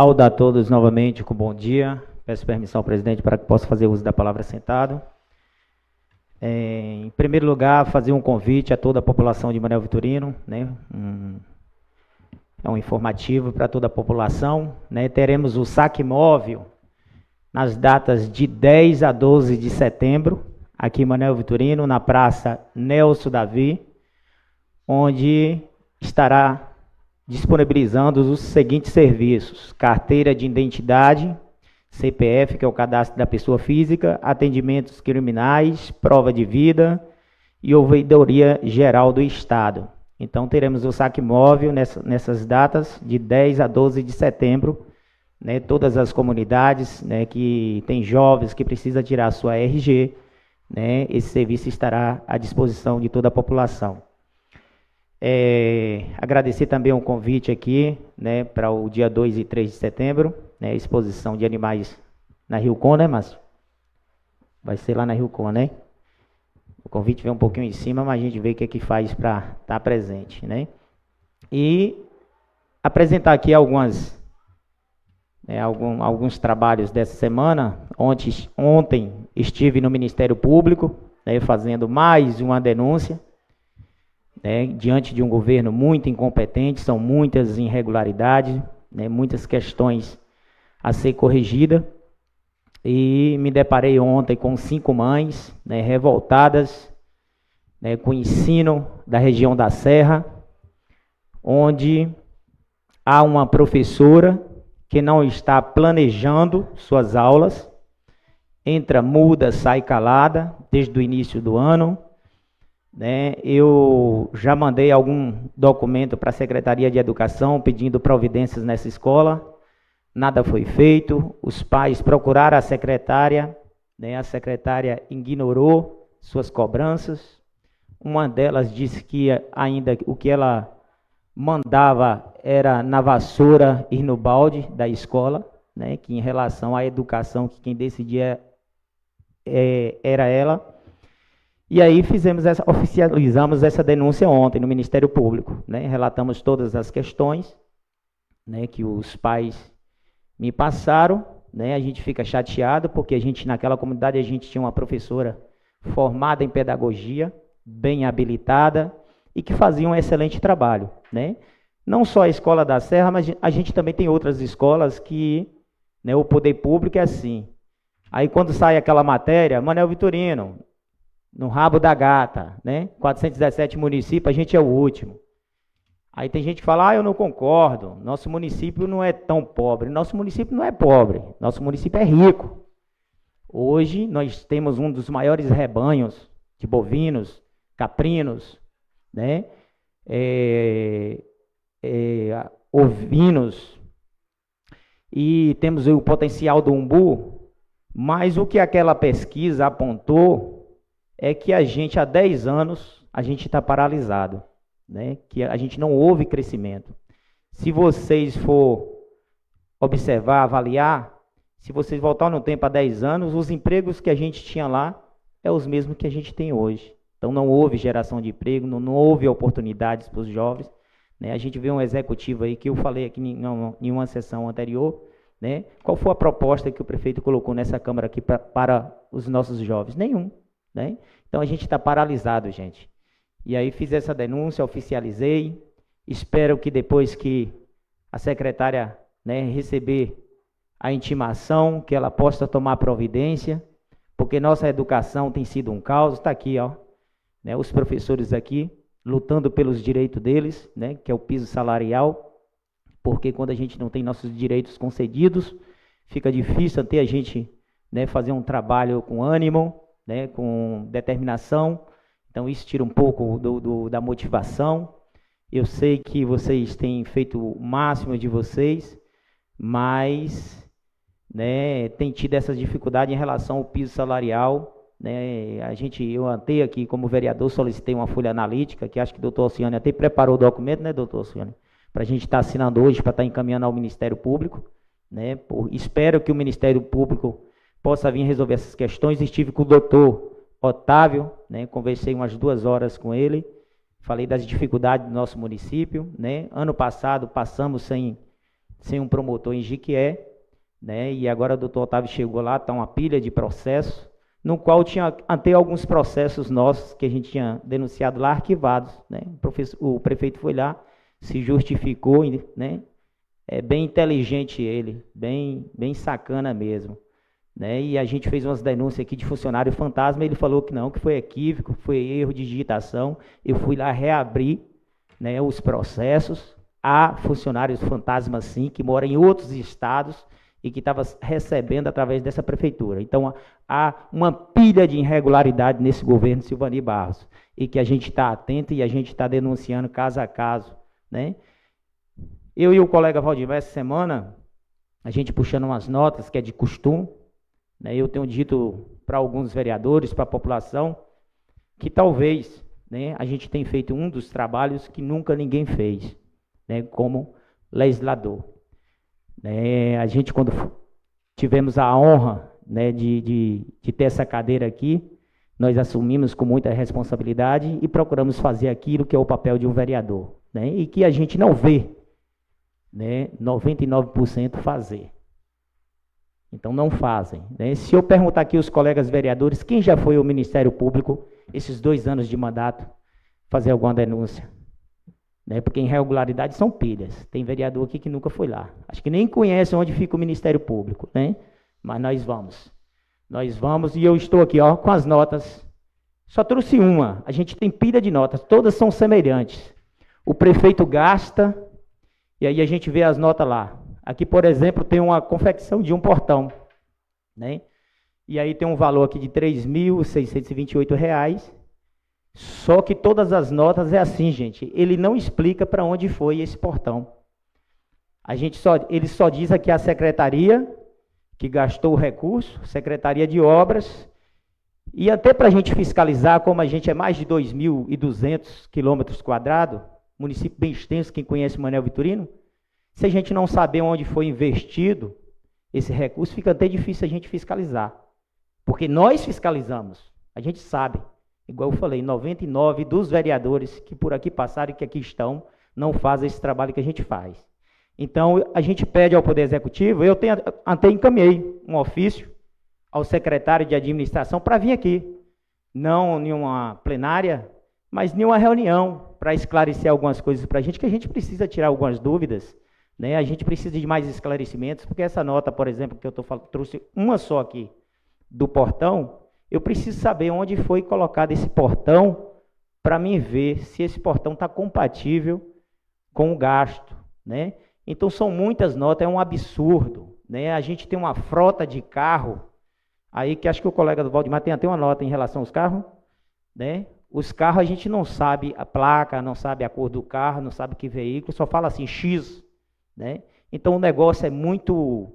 Saúdo a todos novamente com bom dia. Peço permissão ao presidente para que possa fazer uso da palavra sentado. Em primeiro lugar, fazer um convite a toda a população de Manuel Vitorino, né? É um informativo para toda a população, né? Teremos o saque móvel nas datas de 10 a 12 de setembro, aqui em Manuel Vitorino, na Praça Nelson Davi, onde estará disponibilizando os seguintes serviços: carteira de identidade, CPF, que é o cadastro da pessoa física, atendimentos criminais, prova de vida e ouvidoria geral do Estado. Então, teremos o saque móvel nessas datas, de 10 a 12 de setembro, né, todas as comunidades, né, que tem jovens que precisam tirar a sua RG, né, esse serviço estará à disposição de toda a população. Agradecer também um convite aqui, né, para o dia 2 e 3 de setembro, né, exposição de animais na Rio Com, né, Márcio? Vai ser lá na Rio Com, né? O convite veio um pouquinho em cima, mas a gente vê o que é que faz para estar presente, né? E apresentar aqui alguns trabalhos dessa semana. Ontem estive no Ministério Público, né, fazendo mais uma denúncia, né, diante de um governo muito incompetente. São muitas irregularidades, né, muitas questões a ser corrigida, e me deparei ontem com 5 mães, né, revoltadas, né, com o ensino da região da Serra, onde há uma professora que não está planejando suas aulas, entra muda, sai calada, desde o início do ano, né? Eu já mandei algum documento para a Secretaria de Educação pedindo providências nessa escola, nada foi feito. Os pais procuraram a secretária, né? A secretária ignorou suas cobranças. Uma delas disse que ainda o que ela mandava era na vassoura e no balde da escola, né? Que em relação à educação, que quem decidia era ela. E aí oficializamos essa denúncia ontem no Ministério Público, né? Relatamos todas as questões, né, que os pais me passaram, né? A gente fica chateado porque naquela comunidade a gente tinha uma professora formada em pedagogia, bem habilitada e que fazia um excelente trabalho, né? Não só a Escola da Serra, mas a gente também tem outras escolas que, né, o poder público é assim. Aí quando sai aquela matéria, Manuel Vitorino, no rabo da gata, né? 417 municípios, a gente é o último. Aí tem gente que fala, eu não concordo, nosso município não é tão pobre. Nosso município não é pobre, nosso município é rico. Hoje nós temos um dos maiores rebanhos de bovinos, caprinos, né? Ovinos, e temos o potencial do umbu, mas o que aquela pesquisa apontou é que a gente, há 10 anos, a gente está paralisado, né? Que a gente não houve crescimento. Se vocês for observar, avaliar, se vocês voltar no tempo há 10 anos, os empregos que a gente tinha lá é os mesmos que a gente tem hoje. Então não houve geração de emprego, não houve oportunidades para os jovens, né? A gente vê um executivo aí, que eu falei aqui em uma sessão anterior, né? Qual foi a proposta que o prefeito colocou nessa Câmara aqui para os nossos jovens? Nenhum. Né? Então a gente está paralisado, gente. E aí fiz essa denúncia, oficializei. Espero que depois que a secretária, né, receber a intimação, que ela possa tomar providência, porque nossa educação tem sido um caos. Está aqui, ó, né, os professores aqui lutando pelos direitos deles, né, que é o piso salarial, porque quando a gente não tem nossos direitos concedidos, fica difícil até a gente, né, fazer um trabalho com ânimo, né, com determinação. Então isso tira um pouco da motivação. Eu sei que vocês têm feito o máximo de vocês, mas, né, tem tido essa dificuldade em relação ao piso salarial, né? Eu até aqui como vereador solicitei uma folha analítica, que acho que o doutor Oceano até preparou o documento, né, doutor Oceano, para a gente estar assinando hoje, para estar encaminhando ao Ministério Público, né? Espero que o Ministério Público possa vir resolver essas questões. Estive com o doutor Otávio, né, conversei umas 2 horas com ele, falei das dificuldades do nosso município, né? Ano passado passamos sem sem um promotor em Jequié, né? E agora o doutor Otávio chegou lá, está uma pilha de processos, no qual tinha até alguns processos nossos que a gente tinha denunciado lá, arquivados, né? O prefeito foi lá, se justificou, né? É bem inteligente ele, bem sacana mesmo, né? E a gente fez umas denúncias aqui de funcionário fantasma, ele falou que não, que foi equívoco, foi erro de digitação. Eu fui lá reabrir, né, os processos. Há funcionários fantasmas sim, que moram em outros estados e que estavam recebendo através dessa prefeitura. Então, há uma pilha de irregularidade nesse governo Silvani Barros, e que a gente está atento e a gente está denunciando caso a caso, né? Eu e o colega Valdemar, essa semana, a gente puxando umas notas, que é de costume, né? Eu tenho dito para alguns vereadores, para a população, que talvez, né, a gente tenha feito um dos trabalhos que nunca ninguém fez, né, como legislador. A gente, quando tivemos a honra, né, de ter essa cadeira aqui, nós assumimos com muita responsabilidade e procuramos fazer aquilo que é o papel de um vereador, né, e que a gente não vê, né, 99% fazer. Então não fazem, né? Se eu perguntar aqui aos colegas vereadores, quem já foi ao Ministério Público esses 2 anos de mandato fazer alguma denúncia? Né? Porque irregularidades são pilhas. Tem vereador aqui que nunca foi lá. Acho que nem conhece onde fica o Ministério Público, né? Mas nós vamos. Nós vamos, e eu estou aqui, ó, com as notas. Só trouxe uma. A gente tem pilha de notas, todas são semelhantes. O prefeito gasta, e aí a gente vê as notas lá. Aqui, por exemplo, tem uma confecção de um portão, né? E aí tem um valor aqui de R$ 3.628. Só que todas as notas é assim, gente. Ele não explica para onde foi esse portão. Ele só diz aqui a secretaria que gastou o recurso, Secretaria de Obras, e até para a gente fiscalizar, como a gente é mais de 2.200 quilômetros quadrados, município bem extenso, quem conhece Manuel Vitorino, se a gente não saber onde foi investido esse recurso, fica até difícil a gente fiscalizar. Porque nós fiscalizamos, a gente sabe. Igual eu falei, 99 dos vereadores que por aqui passaram e que aqui estão, não fazem esse trabalho que a gente faz. Então, a gente pede ao Poder Executivo, eu até encaminhei um ofício ao secretário de administração para vir aqui. Não em uma plenária, mas em uma reunião, para esclarecer algumas coisas para a gente, que a gente precisa tirar algumas dúvidas, né? A gente precisa de mais esclarecimentos, porque essa nota, por exemplo, que eu trouxe uma só aqui, do portão, eu preciso saber onde foi colocado esse portão, para mim ver se esse portão está compatível com o gasto, né? Então, são muitas notas, é um absurdo, né? A gente tem uma frota de carro, aí que acho que o colega do Valdemar tem até uma nota em relação aos carros, né? Os carros a gente não sabe a placa, não sabe a cor do carro, não sabe que veículo, só fala assim, X, né? Então, o negócio é muito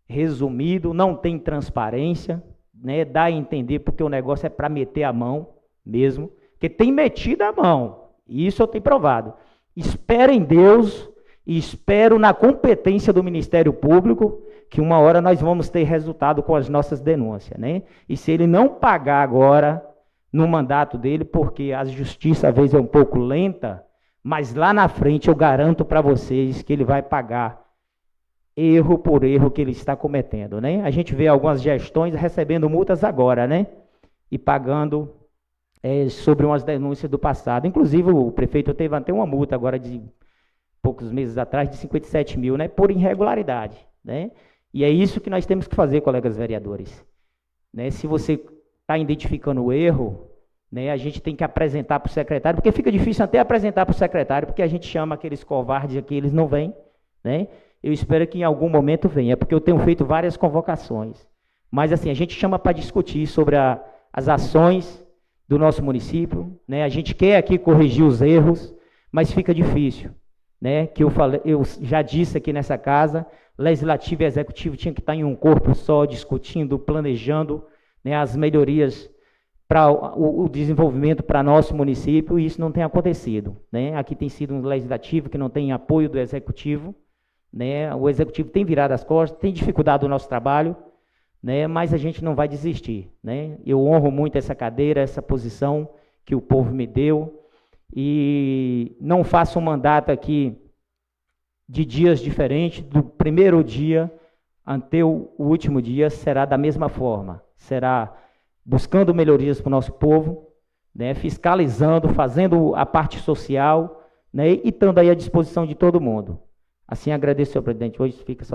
resumido, não tem transparência, né? Dá a entender porque o negócio é para meter a mão mesmo, porque tem metido a mão, e isso eu tenho provado. Espero em Deus e espero na competência do Ministério Público que uma hora nós vamos ter resultado com as nossas denúncias, né? E se ele não pagar agora no mandato dele, porque a justiça às vezes é um pouco lenta, mas lá na frente eu garanto para vocês que ele vai pagar erro por erro que ele está cometendo, né? A gente vê algumas gestões recebendo multas agora, né? E pagando sobre umas denúncias do passado. Inclusive, o prefeito teve até uma multa agora de poucos meses atrás de 57 mil, né? Por irregularidade, né? E é isso que nós temos que fazer, colegas vereadores, né? Se você está identificando o erro, né, a gente tem que apresentar para o secretário, porque fica difícil até apresentar para o secretário, porque a gente chama aqueles covardes aqui, eles não vêm, né? Eu espero que em algum momento venha, porque eu tenho feito várias convocações. Mas assim, a gente chama para discutir sobre as ações do nosso município, né? A gente quer aqui corrigir os erros, mas fica difícil, né? Que eu já disse aqui nessa casa, legislativo e executivo tinha que estar em um corpo só, discutindo, planejando, né, as melhorias para o desenvolvimento para nosso município, e isso não tem acontecido, né? Aqui tem sido um legislativo que não tem apoio do executivo, né? O executivo tem virado as costas, tem dificuldade o nosso trabalho, né? Mas a gente não vai desistir, né? Eu honro muito essa cadeira, essa posição que o povo me deu, e não faço um mandato aqui de dias diferentes, do primeiro dia até o último dia, será da mesma forma. Será buscando melhorias para o nosso povo, né, fiscalizando, fazendo a parte social, né, e estando aí à disposição de todo mundo. Assim, agradeço, senhor presidente. Hoje fica só.